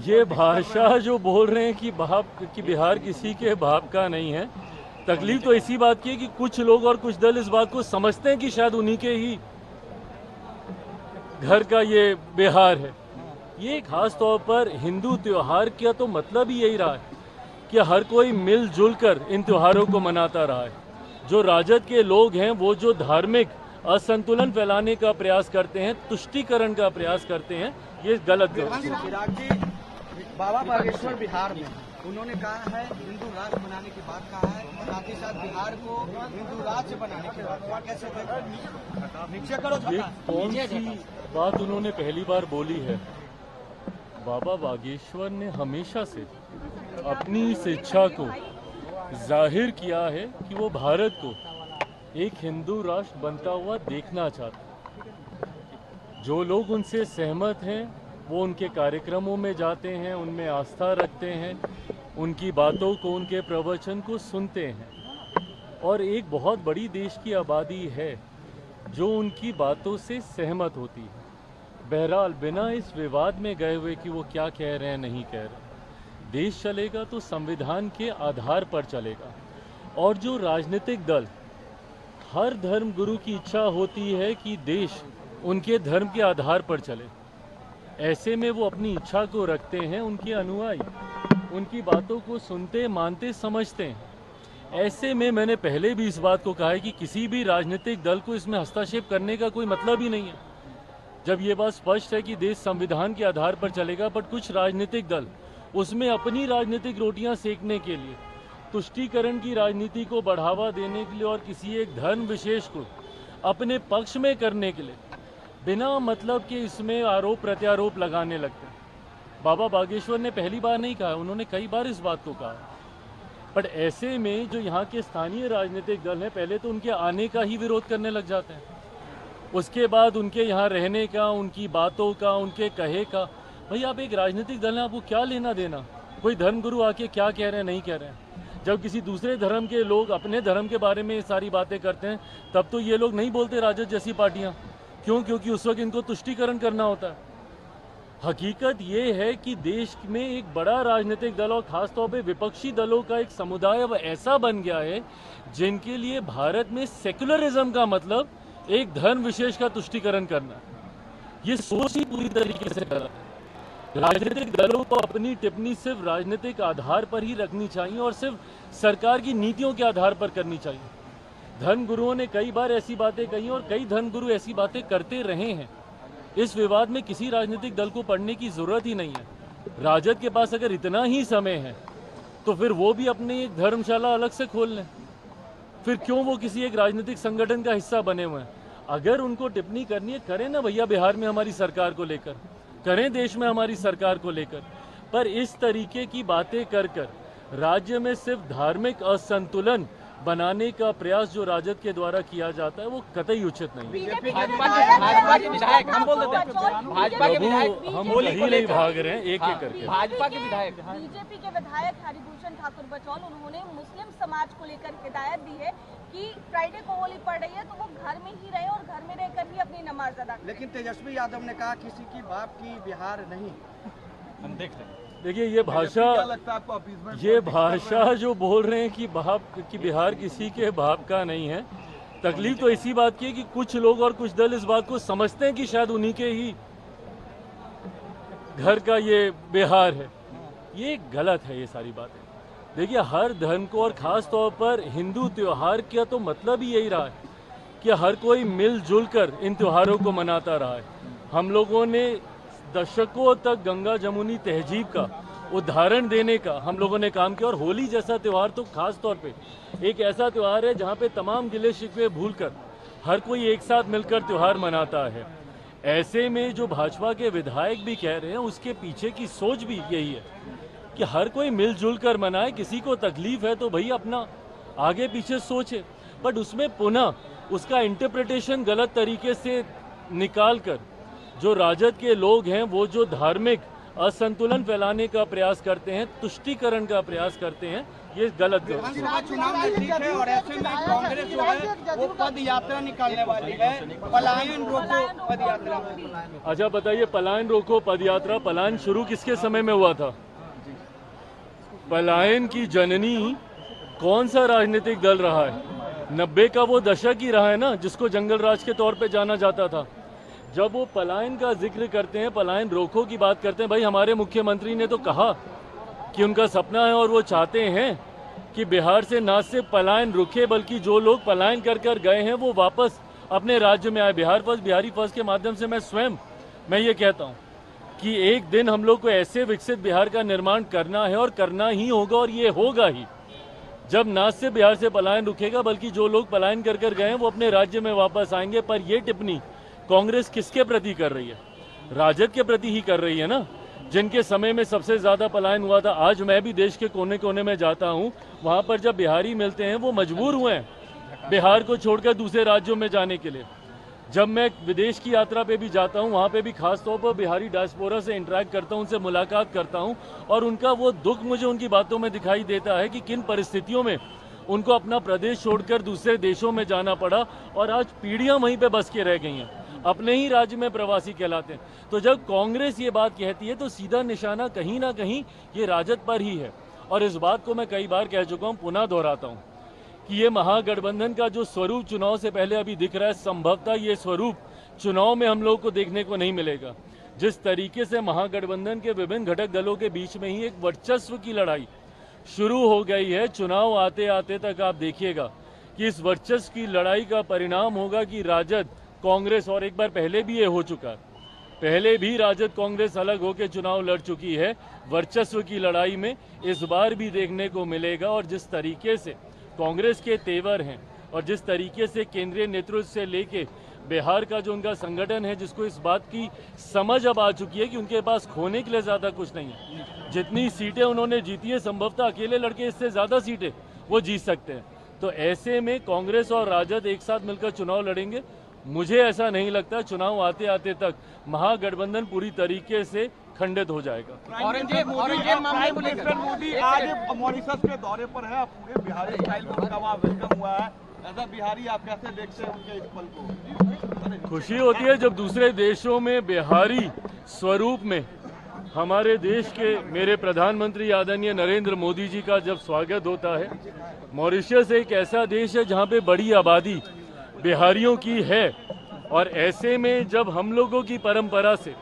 ये भाषा जो बोल रहे हैं कि बिहार किसी के बाप का नहीं है। तकलीफ तो इसी बात की है कि कुछ लोग और कुछ दल इस बात को समझते हैं कि शायद उन्हीं के ही घर का ये बिहार है। ये खास तौर पर हिंदू त्योहार का तो मतलब ही यही रहा है कि हर कोई मिलजुल कर इन त्योहारों को मनाता रहा है। जो राजद के लोग हैं वो जो धार्मिक असंतुलन फैलाने का प्रयास करते हैं, तुष्टीकरण का प्रयास करते हैं, ये गलत है। बाबा बागेश्वर बिहार में उन्होंने कहा है हिंदू राष्ट्र बनाने की बात कहा है, साथ ही साथ बिहार को हिंदू राज्य बनाने की बात कैसे नीचे करो। ये कौन सी बात उन्होंने पहली बार बोली है? बाबा बागेश्वर ने हमेशा से अपनी इस इच्छा को जाहिर किया है कि वो भारत को एक हिंदू राष्ट्र बनता हुआ देखना चाहते। जो लोग उनसे सहमत हैं वो उनके कार्यक्रमों में जाते हैं, उनमें आस्था रखते हैं, उनकी बातों को, उनके प्रवचन को सुनते हैं। और एक बहुत बड़ी देश की आबादी है जो उनकी बातों से सहमत होती है। बहरहाल बिना इस विवाद में गए हुए कि वो क्या कह रहे हैं नहीं कह रहे, देश चलेगा तो संविधान के आधार पर चलेगा। और जो राजनीतिक दल, हर धर्म गुरु की इच्छा होती है कि देश उनके धर्म के आधार पर चले। ऐसे में वो अपनी इच्छा को रखते हैं, उनके अनुयायी उनकी बातों को सुनते, मानते, समझते हैं। ऐसे में मैंने पहले भी इस बात को कहा है कि किसी भी राजनीतिक दल को इसमें हस्तक्षेप करने का कोई मतलब ही नहीं है। जब ये बात स्पष्ट है कि देश संविधान के आधार पर चलेगा, बट कुछ राजनीतिक दल उसमें अपनी राजनीतिक रोटियां सेकने के लिए, तुष्टीकरण की राजनीति को बढ़ावा देने के लिए और किसी एक धर्म विशेष को अपने पक्ष में करने के लिए बिना मतलब के इसमें आरोप प्रत्यारोप लगाने लगते हैं। बाबा बागेश्वर ने पहली बार नहीं कहा, उन्होंने कई बार इस बात को कहा। बट ऐसे में जो यहाँ के स्थानीय राजनीतिक दल हैं, पहले तो उनके आने का ही विरोध करने लग जाते हैं, उसके बाद उनके यहाँ रहने का, उनकी बातों का, उनके कहे का। भाई आप एक राजनीतिक दल है, आपको क्या लेना देना कोई धर्मगुरु आके क्या कह रहे हैं नहीं कह रहे हैं। जब किसी दूसरे धर्म के लोग अपने धर्म के बारे में सारी बातें करते हैं तब तो ये लोग नहीं बोलते राजद जैसी पार्टियाँ। क्यों? क्योंकि उस वक्त इनको तुष्टीकरण करना होता है। हकीकत ये है कि देश में एक बड़ा राजनीतिक दल और खासतौर पे विपक्षी दलों का एक समुदाय अब ऐसा बन गया है जिनके लिए भारत में सेक्युलरिज्म का मतलब एक धर्म विशेष का तुष्टीकरण करना है। ये सोच ही पूरी तरीके से गलत है। राजनीतिक दलों को अपनी टिप्पणी सिर्फ राजनीतिक आधार पर ही रखनी चाहिए और सिर्फ सरकार की नीतियों के आधार पर करनी चाहिए। धर्मगुरुओं ने कई बार ऐसी बातें कही और कई धर्मगुरु ऐसी बातें करते रहे हैं। इस विवाद में किसी राजनीतिक दल को पढ़ने की जरूरत ही नहीं है। राजद के पास अगर इतना ही समय है तो फिर वो भी अपनी एक धर्मशाला अलग से खोल लें। फिर क्यों वो किसी एक राजनीतिक संगठन का हिस्सा बने हुए हैं? अगर उनको टिप्पणी करनी है, करें ना भैया, बिहार में हमारी सरकार को लेकर, करें देश में हमारी सरकार को लेकर। पर इस तरीके की बातें कर कर राज्य में सिर्फ धार्मिक असंतुलन बनाने का प्रयास जो राजद के द्वारा किया जाता है वो कतई उचित नहीं है। भाजपा के विधायक हम बोल देते हैं, भाजपा के विधायक हम कहीं नहीं भाग रहे हैं, एक एक करके। भाजपा के विधायक, बीजेपी के विधायक हरिभूषण ठाकुर बचौल, उन्होंने मुस्लिम समाज को लेकर हिदायत दी है कि फ्राइडे को होली पड़ रही है तो वो घर में ही रहे और घर में रहकर ही अपनी नमाज अदा करें। लेकिन तेजस्वी यादव ने कहा किसी की बाप की बिहार नहीं। हम देखते हैं। देखिए ये भाषा जो बोल रहे हैं कि बिहार किसी के बाप का नहीं है, तकलीफ तो इसी बात की है कि कुछ लोग और कुछ दल इस बात को समझते हैं कि शायद उन्हीं के ही घर का ये बिहार है। ये गलत है ये सारी बातें। देखिए हर धर्म को और खास तौर पर हिंदू त्योहार का तो मतलब ही यही रहा है कि हर कोई मिलजुल कर इन त्योहारों को मनाता रहा है। हम लोगों ने दशकों तक गंगा जमुनी तहजीब का उदाहरण देने का हम लोगों ने काम किया। और होली जैसा त्यौहार तो खास तौर पे एक ऐसा त्यौहार है जहाँ पे तमाम गिले शिकवे भूलकर हर कोई एक साथ मिलकर त्यौहार मनाता है। ऐसे में जो भाजपा के विधायक भी कह रहे हैं उसके पीछे की सोच भी यही है कि हर कोई मिलजुल कर मनाए। किसी को तकलीफ है तो भाई अपना आगे पीछे सोचे, बट उसमें पुनः उसका इंटरप्रिटेशन गलत तरीके से निकाल कर जो राजद के लोग हैं वो जो धार्मिक असंतुलन फैलाने का प्रयास करते हैं, तुष्टीकरण का प्रयास करते हैं, ये गलत है। विधानसभा चुनाव नजदीक है और ऐसे में कांग्रेस जो है वो पद यात्रा निकालने वाली है, पलायन रोको पद यात्रा। अच्छा बताइए, पलायन रोको पद यात्रा, पलायन शुरू किसके समय में हुआ था? पलायन की जननी कौन सा राजनीतिक दल रहा है? 90 का वो दशक ही रहा है ना, जिसको जंगल राज के तौर पे जाना जाता था। जब वो पलायन का जिक्र करते हैं, पलायन रोको की बात करते हैं, भाई हमारे मुख्यमंत्री ने तो कहा कि उनका सपना है और वो चाहते हैं कि बिहार से ना सिर्फ पलायन रुके बल्कि जो लोग पलायन कर कर गए हैं वो वापस अपने राज्य में आए। बिहार फर्स्ट, बिहारी फर्स्ट के माध्यम से मैं ये कहता हूँ कि एक दिन हम लोग को ऐसे विकसित बिहार का निर्माण करना है और करना ही होगा, और ये होगा ही जब ना सिर्फ बिहार से पलायन रुकेगा बल्कि जो लोग पलायन कर कर गए हैं वो अपने राज्य में वापस आएंगे। पर ये टिप्पणी कांग्रेस किसके प्रति कर रही है? राजद के प्रति ही कर रही है ना, जिनके समय में सबसे ज्यादा पलायन हुआ था। आज मैं भी देश के कोने कोने में जाता हूं, वहां पर जब बिहारी मिलते हैं वो मजबूर हुए हैं बिहार को छोड़कर दूसरे राज्यों में जाने के लिए। जब मैं विदेश की यात्रा पे भी जाता हूं, वहां पे भी खास तौर पर बिहारी डायस्पोरा से इंटरेक्ट करता हूं, उनसे मुलाकात करता हूं, और उनका वो दुख मुझे उनकी बातों में दिखाई देता है कि किन परिस्थितियों में उनको अपना प्रदेश छोड़कर दूसरे देशों में जाना पड़ा और आज पीढ़ियां वहीं पे बस के रह गई हैं, अपने ही राज्य में प्रवासी कहलाते हैं। तो जब कांग्रेस ये बात कहती है तो सीधा निशाना कहीं ना कहीं ये राजद पर ही है। और इस बात को मैं कई बार कह चुका हूं, पुनः दोहराता हूं कि ये महागठबंधन का जो स्वरूप चुनाव से पहले अभी दिख रहा है, संभवतः ये स्वरूप चुनाव में हम लोग को देखने को नहीं मिलेगा। जिस तरीके से महागठबंधन के विभिन्न घटक दलों के बीच में ही एक वर्चस्व की लड़ाई शुरू हो गई है, चुनाव आते आते तक आप देखिएगा कि इस वर्चस्व की लड़ाई का परिणाम होगा कि राजद कांग्रेस, और एक बार पहले भी ये हो चुका है, पहले भी राजद कांग्रेस अलग होकर चुनाव लड़ चुकी है, वर्चस्व की लड़ाई में इस बार भी देखने को मिलेगा। और जिस तरीके से कांग्रेस के तेवर हैं और जिस तरीके से केंद्रीय नेतृत्व से लेके बिहार का जो उनका संगठन है, जिसको इस बात की समझ अब आ चुकी है कि उनके पास खोने के लिए ज्यादा कुछ नहीं है। जितनी सीटें उन्होंने जीती है, संभवतः अकेले लड़के इससे ज्यादा सीटें वो जीत सकते हैं। तो ऐसे में कांग्रेस और राजद एक साथ मिलकर चुनाव लड़ेंगे। मुझे ऐसा नहीं लगता चुनाव आते आते तक महागठबंधन पूरी तरीके से खंडित हो जाएगा। औरंगजेब मामले को लेकर मोदी आज मॉरिशस के दौरे पर है, पूरे बिहारी स्टाइल में उनका वहाँ वेलकम हुआ है। ऐसा बिहारी आप कैसे देखते हैं उनके इस पल को? खुशी होती है जब दूसरे देशों में बिहारी स्वरूप में हमारे देश के मेरे प्रधानमंत्री आदरणीय नरेंद्र मोदी जी का जब स्वागत होता है। मॉरिशस एक ऐसा देश है जहाँ पे बड़ी आबादी बिहारियों की है, और ऐसे में जब हम लोगों की परंपरा से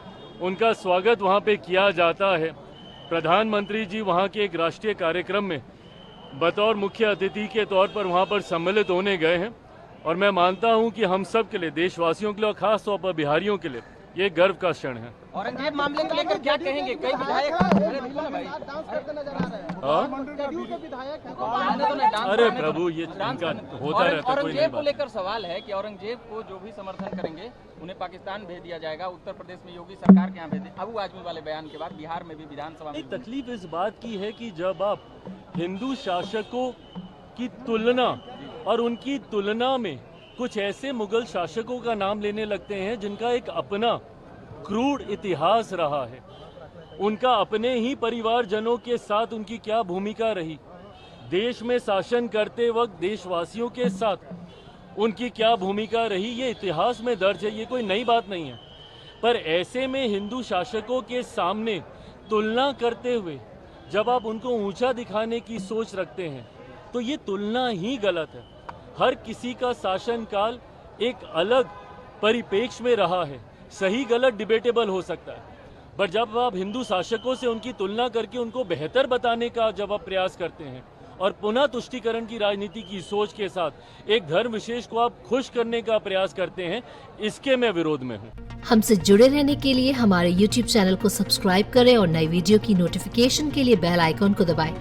उनका स्वागत वहाँ पे किया जाता है, प्रधानमंत्री जी वहाँ के एक राष्ट्रीय कार्यक्रम में बतौर मुख्य अतिथि के तौर पर वहाँ पर सम्मिलित होने गए हैं, और मैं मानता हूँ कि हम सब के लिए, देशवासियों के लिए और खास तौर पर बिहारियों के लिए ये गर्व का क्षण है। औरंगजेब मामले को लेकर क्या कहेंगे? कई विधायक अरे प्रभु, ये इनका होता रहता, कोई नहीं को बात। लेकर सवाल है कि औरंगजेब को जो भी समर्थन करेंगे उन्हें पाकिस्तान भेज दिया जाएगा, उत्तर प्रदेश में योगी सरकार के यहाँ भेज दे। अबू आजमी वाले बयान के बाद बिहार में भी विधानसभा में एक तकलीफ इस बात की है कि जब आप हिंदू शासकों की तुलना और उनकी तुलना में कुछ ऐसे मुगल शासकों का नाम लेने लगते हैं जिनका एक अपना क्रूर इतिहास रहा है, उनका अपने ही परिवारजनों के साथ उनकी क्या भूमिका रही, देश में शासन करते वक्त देशवासियों के साथ उनकी क्या भूमिका रही, ये इतिहास में दर्ज है, ये कोई नई बात नहीं है। पर ऐसे में हिंदू शासकों के सामने तुलना करते हुए जब आप उनको ऊंचा दिखाने की सोच रखते हैं तो ये तुलना ही गलत है। हर किसी का शासनकाल एक अलग परिप्रेक्ष्य में रहा है, सही गलत डिबेटेबल हो सकता है, पर जब आप हिंदू शासकों से उनकी तुलना करके उनको बेहतर बताने का जब आप प्रयास करते हैं और पुनः तुष्टीकरण की राजनीति की सोच के साथ एक धर्म विशेष को आप खुश करने का प्रयास करते हैं, इसके मैं विरोध में हूँ। हमसे जुड़े रहने के लिए हमारे YouTube चैनल को सब्सक्राइब करें और नई वीडियो की नोटिफिकेशन के लिए बेल आइकॉन को दबाएं।